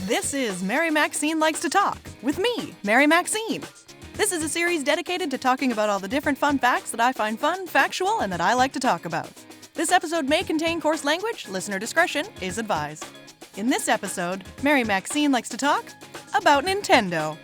This is Mary Maxine Likes to Talk, with me, Mary Maxine. This is a series dedicated to talking about all the different fun facts that I find fun, factual, and that I like to talk about. This episode may contain coarse language. Listener discretion is advised. In this episode, Mary Maxine likes to talk about Nintendo.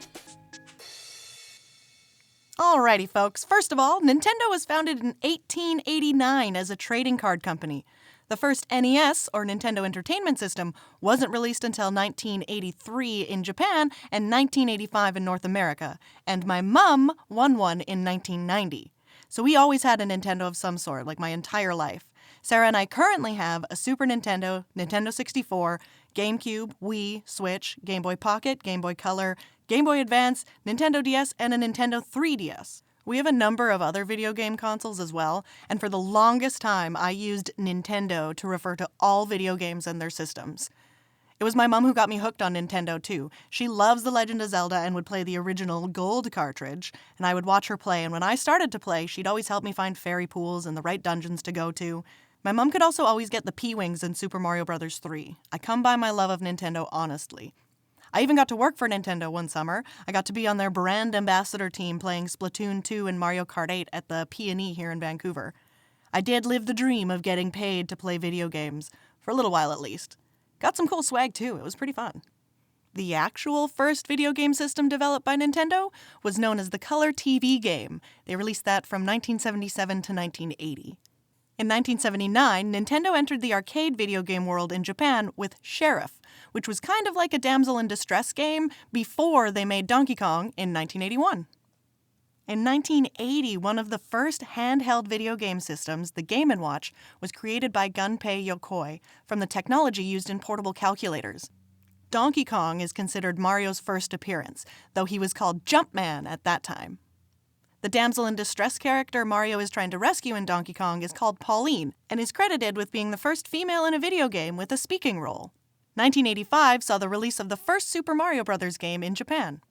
Alrighty, folks. First of all, Nintendo was founded in 1889 as a trading card company. The first NES, or Nintendo Entertainment System, wasn't released until 1983 in Japan and 1985 in North America, and my mum won one in 1990. So we always had a Nintendo of some sort, like my entire life. Sarah and I currently have a Super Nintendo, Nintendo 64, GameCube, Wii, Switch, Game Boy Pocket, Game Boy Color, Game Boy Advance, Nintendo DS, and a Nintendo 3DS. We have a number of other video game consoles as well, and for the longest time I used Nintendo to refer to all video games and their systems. It was my mom who got me hooked on Nintendo too. She loves The Legend of Zelda and would play the original gold cartridge, and I would watch her play, and when I started to play, she'd always help me find fairy pools and the right dungeons to go to. My mom could also always get the P-Wings in Super Mario Bros. 3. I come by my love of Nintendo honestly. I even got to work for Nintendo one summer. I got to be on their brand ambassador team playing Splatoon 2 and Mario Kart 8 at the P&E here in Vancouver. I did live the dream of getting paid to play video games, for a little while at least. Got some cool swag too, it was pretty fun. The actual first video game system developed by Nintendo was known as the Color TV game. They released that from 1977 to 1980. In 1979, Nintendo entered the arcade video game world in Japan with Sheriff, which was kind of like a damsel in distress game before they made Donkey Kong in 1981. In 1980, one of the first handheld video game systems, the Game & Watch, was created by Gunpei Yokoi from the technology used in portable calculators. Donkey Kong is considered Mario's first appearance, though he was called Jumpman at that time. The damsel in distress character Mario is trying to rescue in Donkey Kong is called Pauline, and is credited with being the first female in a video game with a speaking role. 1985 saw the release of the first Super Mario Bros. Game in Japan.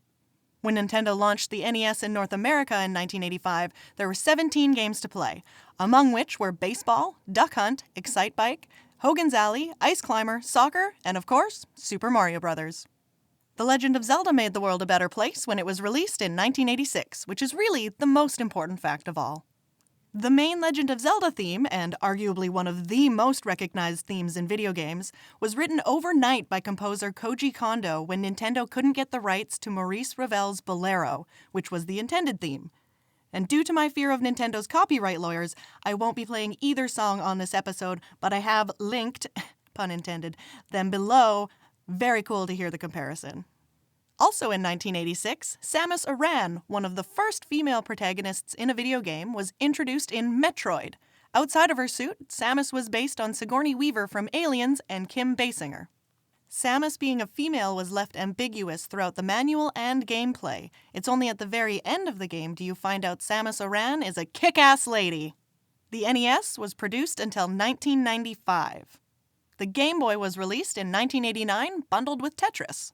When Nintendo launched the NES in North America in 1985, there were 17 games to play, among which were Baseball, Duck Hunt, Excite Bike, Hogan's Alley, Ice Climber, Soccer, and of course, Super Mario Bros. The Legend of Zelda made the world a better place when it was released in 1986, which is really the most important fact of all. The main Legend of Zelda theme, and arguably one of the most recognized themes in video games, was written overnight by composer Koji Kondo when Nintendo couldn't get the rights to Maurice Ravel's Bolero, which was the intended theme. And due to my fear of Nintendo's copyright lawyers, I won't be playing either song on this episode, but I have linked, pun intended, them below. Very cool to hear the comparison. Also in 1986, Samus Aran, one of the first female protagonists in a video game, was introduced in Metroid. Outside of her suit, Samus was based on Sigourney Weaver from Aliens and Kim Basinger. Samus being a female was left ambiguous throughout the manual and gameplay. It's only at the very end of the game do you find out Samus Aran is a kick-ass lady. The NES was produced until 1995. The Game Boy was released in 1989, bundled with Tetris.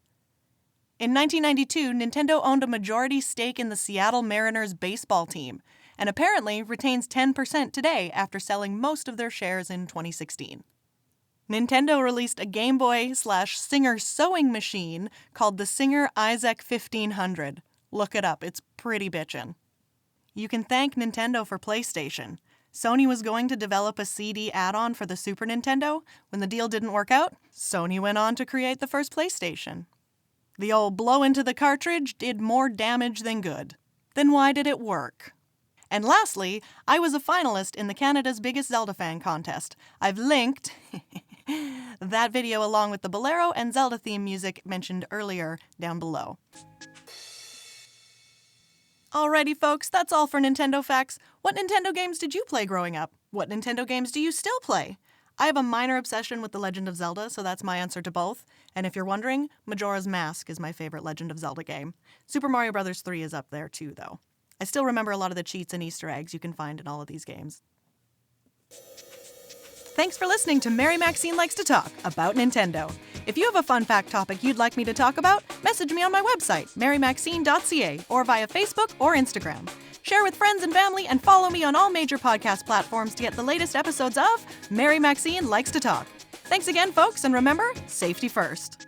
In 1992, Nintendo owned a majority stake in the Seattle Mariners baseball team, and apparently retains 10% today after selling most of their shares in 2016. Nintendo released a Game Boy/Singer sewing machine called the Singer Isaac 1500. Look it up, it's pretty bitchin'. You can thank Nintendo for PlayStation. Sony was going to develop a CD add-on for the Super Nintendo. When the deal didn't work out, Sony went on to create the first PlayStation. The old blow into the cartridge did more damage than good. Then why did it work? And lastly, I was a finalist in the Canada's Biggest Zelda Fan contest. I've linked that video along with the Bolero and Zelda theme music mentioned earlier down below. Alrighty folks, that's all for Nintendo facts. What Nintendo games did you play growing up? What Nintendo games do you still play? I have a minor obsession with The Legend of Zelda, so that's my answer to both. And if you're wondering, Majora's Mask is my favorite Legend of Zelda game. Super Mario Bros. 3 is up there too, though. I still remember a lot of the cheats and Easter eggs you can find in all of these games. Thanks for listening to Mary Maxine Likes to Talk about Nintendo. If you have a fun fact topic you'd like me to talk about, message me on my website, marymaxine.ca, or via Facebook or Instagram. Share with friends and family, and follow me on all major podcast platforms to get the latest episodes of Mary Maxine Likes to Talk. Thanks again, folks, and remember, safety first.